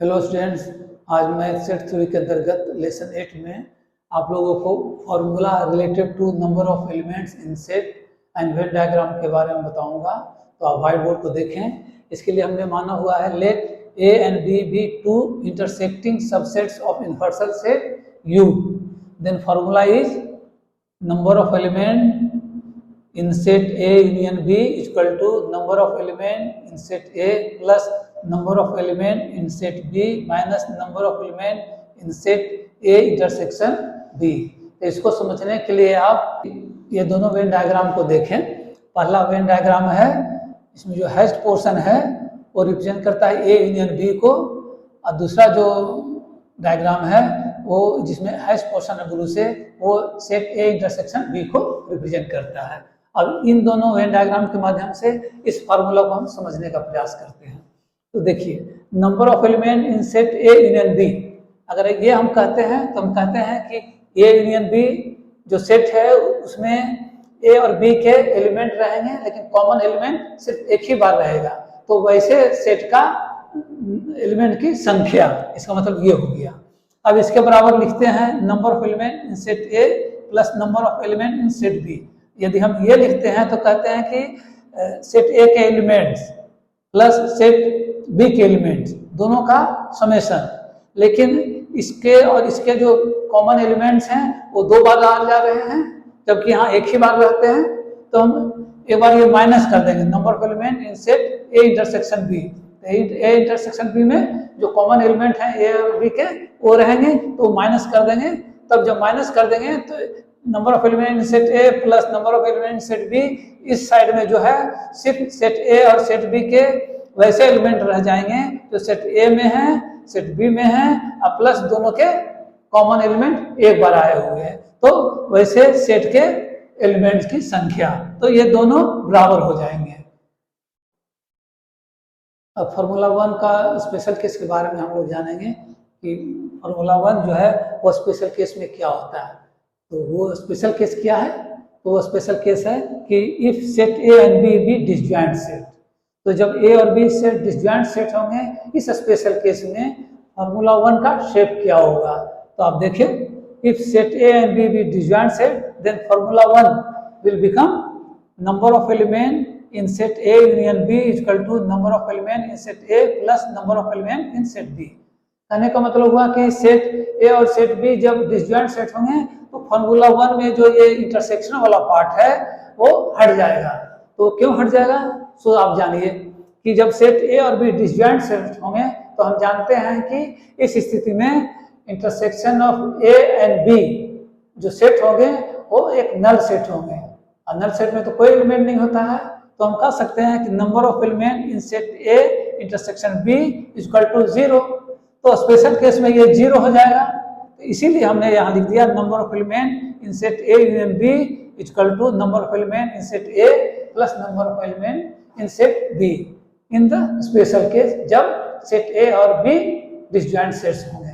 Hello students, आज मैं set theory के अंतर्गत लेसन 8 में आप लोगों को formula related to number of elements in set and Venn diagram के बारे में बताऊंगा। तो आप व्हाइट बोर्ड को देखें। इसके लिए हमने माना हुआ है let A and B be two intersecting subsets of universal set U, then formula is number of element in set A union B is equal to number of element in set A plus number of element in set B minus number of element in set A intersection B। तो इसको समझने के लिए आप ये दोनों Venn diagram को देखें। पहला वेन डायग्राम है, इसमें जो हैश्ड पोर्शन है वो रिप्रेजेंट करता है A यूनियन B को, और दूसरा जो डायग्राम है वो जिसमें हैश पोर्शन है ब्लू से, वो सेट A इंटरसेक्शन B को रिप्रेजेंट करता है। अब इन दोनों वेन डायग्राम के माध्यम से इस फार्मूला को हम समझने का प्रयास करते हैं। तो देखिए, number of element in set A union B, अगर ये हम कहते हैं तो हम कहते हैं कि ए यूनियन बी जो सेट है उसमें ए और बी के एलिमेंट रहेंगे, लेकिन कॉमन एलिमेंट सिर्फ एक ही बार रहेगा। तो वैसे सेट का एलिमेंट की संख्या, इसका मतलब ये हो गया। अब इसके बराबर लिखते हैं number of element in set A plus number of element in set B. यदि हम ये लिखते हैं तो कहते हैं कि सेट ए के एलिमेंट्स प्लस सेट बी के एलिमेंट्स दोनों का समेशन, लेकिन इसके और इसके जो कॉमन एलिमेंट्स हैं वो दो बार आ जा रहे हैं, जबकि यहाँ एक ही बार रहते हैं। तो हम एक बार ये माइनस कर देंगे, number of element in set A intersection B. A intersection B में जो कॉमन एलिमेंट हैं ए और बी के वो रहेंगे, तो माइनस कर देंगे। तब जब माइनस कर देंगे तो number of element in set A plus number of element in set B, इस साइड में जो है सिर्फ सेट ए और सेट बी के वैसे एलिमेंट रह जाएंगे जो सेट ए में है, सेट बी में है, और प्लस दोनों के कॉमन एलिमेंट एक बार आए हुए हैं, तो वैसे सेट के एलिमेंट्स की संख्या, तो ये दोनों बराबर हो जाएंगे। अब फार्मूला 1 का स्पेशल केस के बारे में हम लोग जानेंगे कि फार्मूला 1 जो है वो स्पेशल केस में क्या होता है। तो वो स्पेशल केस क्या है? तो वो स्पेशल केस है कि if set A and B be disjoint set. तो जब ए और बी सेट डिसजॉइंट सेट होंगे, इस स्पेशल केस में फार्मूला 1 का शेप क्या होगा? तो आप देखिए, if set A and B be disjoint set then formula 1 will become number of element in set A union B is equal to number of element in set A plus number of element in set B. कहने का मतलब हुआ कि set A और set B जब disjoint set होंगे तो formula 1 में जो ये इंटरसेक्शन वाला पार्ट है वो हट जाएगा। तो क्यों हट जाएगा? सो आप जानिए कि जब सेट ए और बी डिसजॉइंट सेट होंगे तो हम जानते हैं कि इस स्थिति में intersection of A and B जो सेट होंगे वो एक नल सेट होंगे, और नल सेट में तो कोई एलिमेंट नहीं होता है। तो हम कह सकते हैं कि number of element in set A intersection B is equal to 0। तो स्पेशल केस में ये 0 हो जाएगा। तो इसीलिए हमने यहाँ लिख दिया number of element in set A union B is equal to number of element in set A plus number of element in set B in the special case जब सेट ए और बी डिसजॉइंट सेट्स होंगे।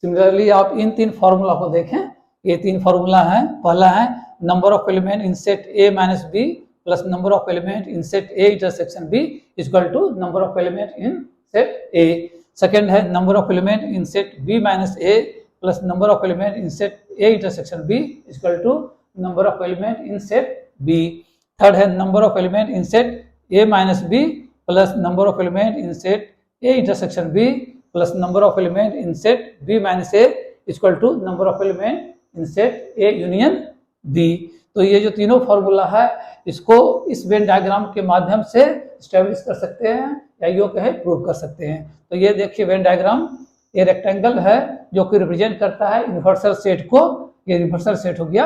Similarly आप इन तीन formula को देखें। ये तीन फार्मूला है। पहला है number of element in set A minus B plus number of element in set A intersection B is equal to number of element in set A. Second है number of element in set B minus A plus number of element in set A intersection B is equal to number of element in set B. Third है number of element in set A minus B plus number of element in set A intersection B plus number of element in set B minus A is equal to number of element in set A union B. तो ये जो तीनों formula है इसको इस when diagram के माध्यम से एस्टेब्लिश कर सकते हैं या यो कहे प्रूव कर सकते हैं। तो ये देखिए वेन डायग्राम, ये रेक्टेंगल है जो कि रिप्रेजेंट करता है यूनिवर्सल सेट को। ये यूनिवर्सल सेट हो गया।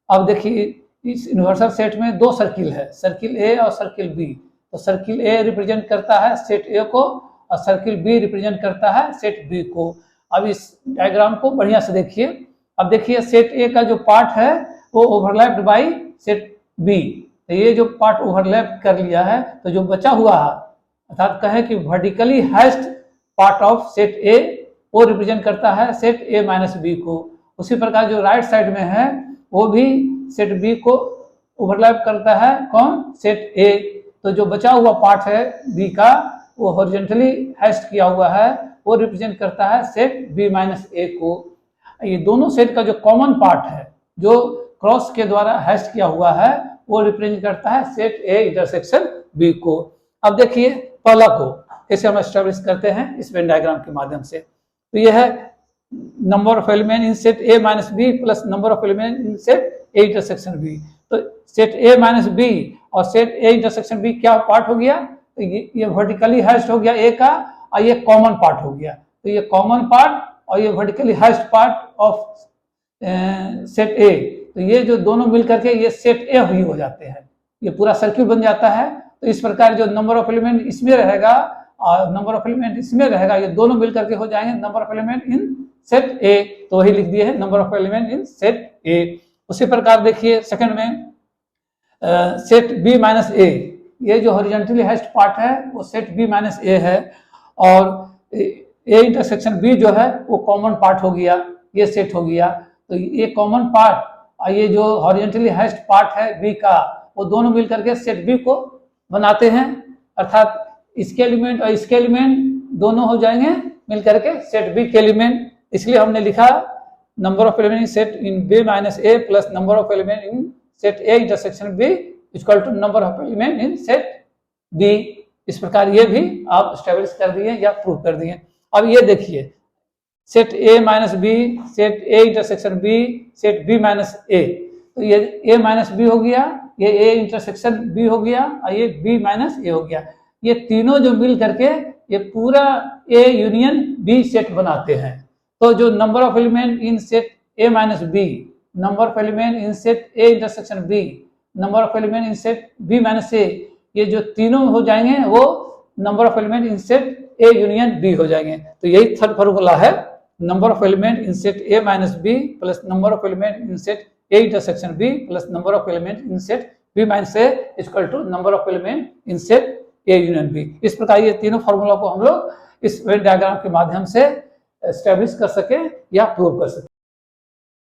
अब देखिए इस यूनिवर्सल सेट में दो सर्किल है, सर्किल ए और सर्किल बी। तो सर्किल ए रिप्रेजेंट करता है सेट ए को और सर्किल बी रिप्रेजेंट करता है सेट बी को। अब इस डायग्राम को बढ़िया से देखिए। अब देखिए सेट ए का जो पार्ट है वो ओवरलैप्ड बाई सेट बी। तो ये जो पार्ट ओवरलैप कर लिया है, तो जो बचा हुआ है अर्थात कहे कि vertically hashed part of set ए वो रिप्रेजेंट करता है सेट ए माइनस बी को। उसी प्रकार जो राइट साइड में है वो भी सेट बी को ओवरलैप करता है, कौन? सेट ए। तो जो बचा हुआ पार्ट है बी का वो हॉरिजॉन्टली हैश्ड किया हुआ है, वो रिप्रेजेंट करता है सेट बी माइनस ए को। ये दोनों सेट का जो कॉमन पार्ट है, जो क्रॉस के द्वारा हैश किया हुआ है, वो रिप्रेजेंट करता है सेट ए इंटरसेक्शन बी को। अब देखिए पहला को कैसे हम एस्टेब्लिश करते हैं इस वेन डायग्राम के माध्यम से। तो यह है number of element in set A minus B plus number of element in set A intersection B. तो सेट ए माइनस बी और सेट ए इंटरसेक्शन बी क्या पार्ट हो गया? तो ये वर्टिकली हैश्ड हो गया ए का, और ये कॉमन पार्ट हो गया। तो ये कॉमन पार्ट और ये vertically hashed part of set ए, तो ये जो दोनों मिलकर के ये सेट ए ही हो जाते हैं। ये पूरा सर्किल बन जाता है। तो इस प्रकार जो नंबर ऑफ एलिमेंट इसमें रहेगा और नंबर ऑफ एलिमेंट इसमें रहेगा, ये दोनों मिलकर के हो जाएंगे number of element in set ए। तो वही लिख दिए है number of element in set ए। उसी प्रकार देखिए सेकंड में सेट बी माइनस ए, ये जो हॉरिजॉन्टली हैश्ड पार्ट है वो सेट बी माइनस ए है, और ए इंटरसेक्शन बी जो है वो कॉमन पार्ट हो गया, ये सेट हो गया। तो ये कॉमन पार्ट और ये जो हॉरिजॉन्टली हैश्ड पार्ट है बी का, वो दोनों मिलकर के सेट बी को बनाते हैं, अर्थात इसके एलिमेंट और इसके एलिमेंट दोनों हो जाएंगे मिलकर के सेट बी के एलिमेंट। इसलिए हमने लिखा number of element in set in B minus A plus number of element in set A intersection B equal to number of element in set B. इस प्रकार ये भी आप स्टेब्लिश कर दिए या प्रूव कर दिए। अब ये देखिए set A minus B, set A intersection B, set B minus A. तो ये ए माइनस बी हो गया, ये ए इंटरसेक्शन बी हो गया, और ये बी माइनस ए हो गया। ये तीनों जो मिल करके ये पूरा ए यूनियन बी सेट बनाते हैं। तो जो number of element in set A minus B, number of element in set A intersection B, number of element in set B minus A, ये जो तीनों हो जाएंगे वो number of element in set A union B हो जाएंगे। तो यही थर्ड फॉर्मूला है, number of element in set A minus B plus number of element in set A intersection B plus number of element in set B minus A equal to number of element in set A union B. इस प्रकार ये तीनों formula को हम लोग इस when diagram के माध्यम से एस्टेब्लिश कर सके या प्रूव कर सके।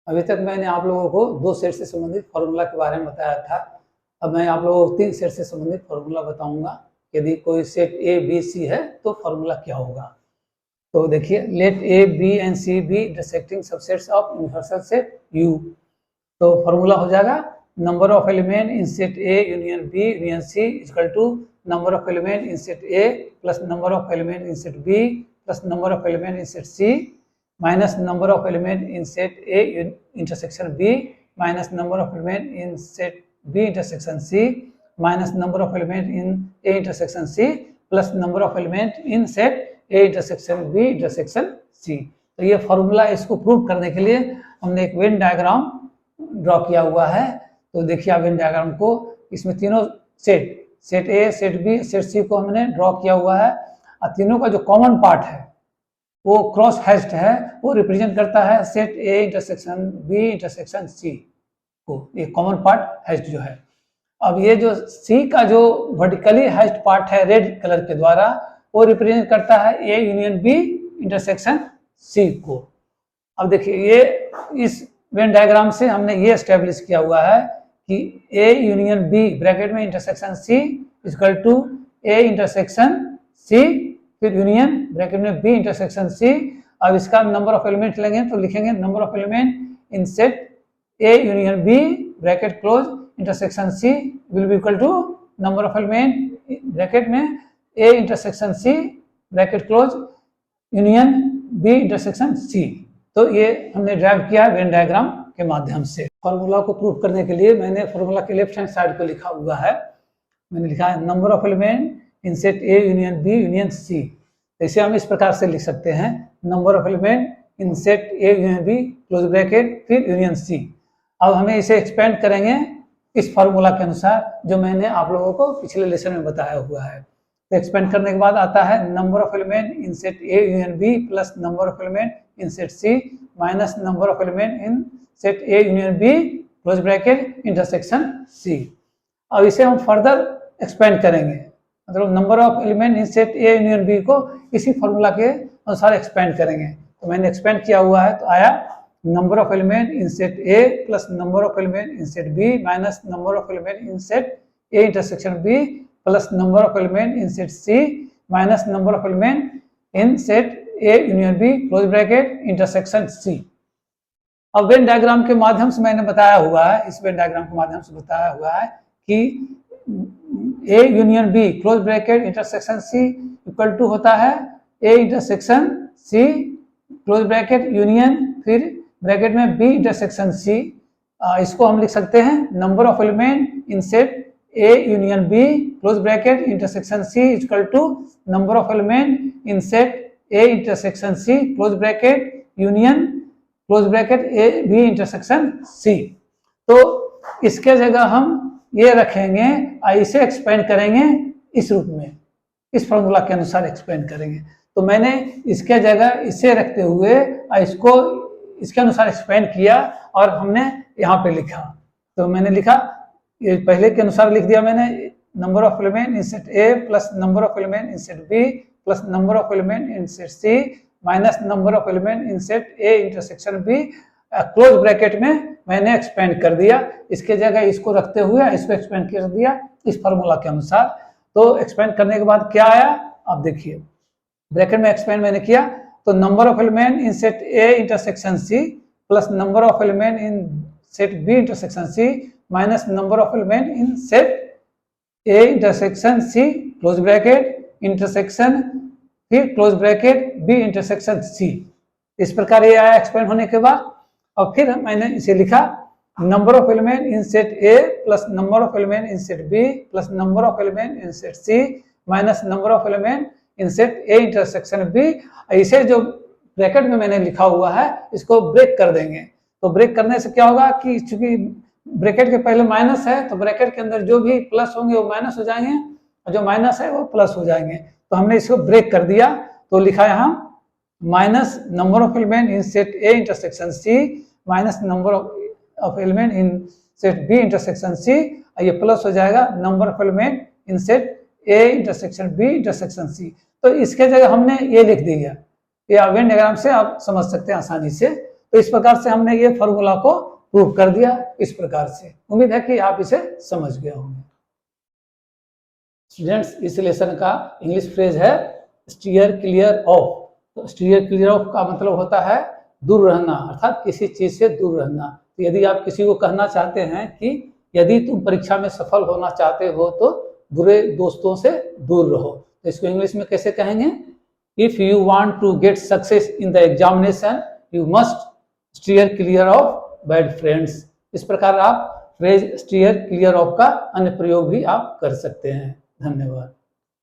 अभी तक मैंने आप लोगों को 2 सेट से संबंधित फॉर्मूला के बारे में बताया था। अब मैं आप लोगों को 3 सेट से संबंधित फॉर्मूला बताऊंगा। यदि कोई सेट ए बी सी है तो फॉर्मूला क्या होगा। तो देखिए let A B and C be intersecting subsets of universal set U. तो फॉर्मूला हो जाएगा number of element in set A union B union C equal to number of element in set A plus number of element in set B plus number of element in set C minus number of element in set A intersection B minus number of element in set B intersection C minus number of element in A intersection C plus number of element in set A intersection B intersection C. तो ये formula, इसको prove करने के लिए हमने एक Venn diagram draw किया हुआ है। तो देखिए आप वेन डायग्राम को, इसमें तीनों set A, set B, set C को हमने ड्रॉ किया हुआ है, और तीनों का जो कॉमन पार्ट है वो क्रॉस हैश्ड है, वो रिप्रेजेंट करता है set A intersection B intersection C को, ये कॉमन पार्ट हैश्ड जो है। अब ये जो सी का जो वर्टिकली हैश्ड पार्ट है रेड कलर के द्वारा, वो रिप्रेजेंट करता है A union B intersection C को। अब देखिए ये इस वेन डायग्राम से हमने ये एस्टेब्लिश किया हुआ है कि ए यूनियन बी ब्रैकेट में intersection C equal to A intersection C फिर यूनियन ब्रैकेट में बी इंटरसेक्शन सी। अब इसका नंबर ऑफ एलिमेंट लेंगे तो लिखेंगे number of element in set A union B bracket close intersection C will be equal to number of element bracket में A intersection C bracket close union B intersection C. तो ये हमने drive किया है when diagram के माध्यम से। Formula को प्रूव करने के लिए मैंने फॉर्मूला के लेफ्ट हैंड साइड को लिखा हुआ है, मैंने लिखा है number of element in set A union B union C. इसे हम इस प्रकार से लिख सकते हैं number of element in set A union B close bracket फिर यूनियन सी। अब हमें इसे एक्सपेंड करेंगे इस फॉर्मूला के अनुसार जो मैंने आप लोगों को पिछले लेसन में बताया हुआ है। तो एक्सपेंड करने के बाद आता है number of element in set A union B plus number of element in set C minus number of element in set A union B close bracket intersection C. अब इसे हम फर्दर एक्सपेंड करेंगे, मतलब number of element in set A union B को इसी formula के अनुसार expand करेंगे। तो मैंने एक्सपेंड किया हुआ है, तो आया number of element in set A plus number of element in set B minus number of element in set A intersection B plus number of element in set C minus number of element in set A union B close bracket intersection C. अब Venn diagram के माध्यम से मैंने बताया हुआ है, इस when diagram के माध्यम से बताया हुआ है कि A union B close bracket intersection C equal to होता है A intersection C close bracket union फिर ब्रैकेट में बी इंटरसेक्शन सी। इसको हम लिख सकते हैं number of element in set A union B close bracket intersection C equal to number of element in set A intersection C close bracket union close bracket A B intersection C. तो इसके जगह हम ये रखेंगे, इसे expand करेंगे इस रूप में, इस फॉर्मूला के अनुसार एक्सपेंड करेंगे। तो मैंने इसके जगह इसे रखते हुए इसको इसके अनुसार एक्सपेंड किया और हमने यहाँ पे लिखा। तो मैंने लिखा, ये पहले के अनुसार लिख दिया मैंने, number of element in set A plus number of element in set B plus number of element in set C minus number of element in set A intersection B close bracket में मैंने expand कर दिया। इसके जगह इसको रखते हुए इसको एक्सपेंड कर दिया इस फार्मूला के अनुसार। तो एक्सपेंड करने के बाद क्या आया, आप देखिए ब्रैकेट में एक्सपेंड मैंने किया तो number of element in set A intersection C plus number of element in set B intersection C minus number of element in set A intersection C close bracket intersection फिर close bracket B intersection C. इस प्रकार ये आया expand होने के बाद। और फिर मैंने इसे लिखा number of element in set A plus number of element in set B plus number of element in set C minus number of element in set A intersection B. इसे जो ब्रैकेट में मैंने लिखा हुआ है इसको ब्रेक कर देंगे। तो ब्रेक करने से क्या होगा कि चूंकि ब्रैकेट के पहले माइनस है तो ब्रैकेट के अंदर जो भी प्लस होंगे वो माइनस हो जाएंगे और जो माइनस है वो प्लस हो जाएंगे। तो हमने इसको ब्रेक कर दिया। तो लिखा यहाँ minus number of element in set A intersection C minus number of element in set B intersection C, ये प्लस हो जाएगा number of element in set A intersection B intersection C. तो इसके जगह हमने ये लिख दिया, ये वेन डायग्राम से आप समझ सकते हैं आसानी से। तो इस प्रकार से हमने ये फॉर्मूला को प्रूव कर दिया इस प्रकार से। उम्मीद है कि आप इसे समझ गए होंगे। स्टूडेंट्स, इस लेसन का इंग्लिश फ्रेज है स्टीयर क्लियर ऑफ। तो स्टीयर क्लियर ऑफ का मतलब होता है दूर रहना, अर्थात किसी चीज से दूर रहना। तो यदि आप किसी को कहना चाहते हैं कि यदि तुम परीक्षा में सफल होना चाहते हो तो बुरे दोस्तों से दूर रहो, तो इसको इंग्लिश में कैसे कहेंगे? If you want to get success in the examination you must steer clear of bad friends. इस प्रकार आप फ्रेज स्टीयर क्लियर ऑफ का अन्य प्रयोग भी आप कर सकते हैं। धन्यवाद।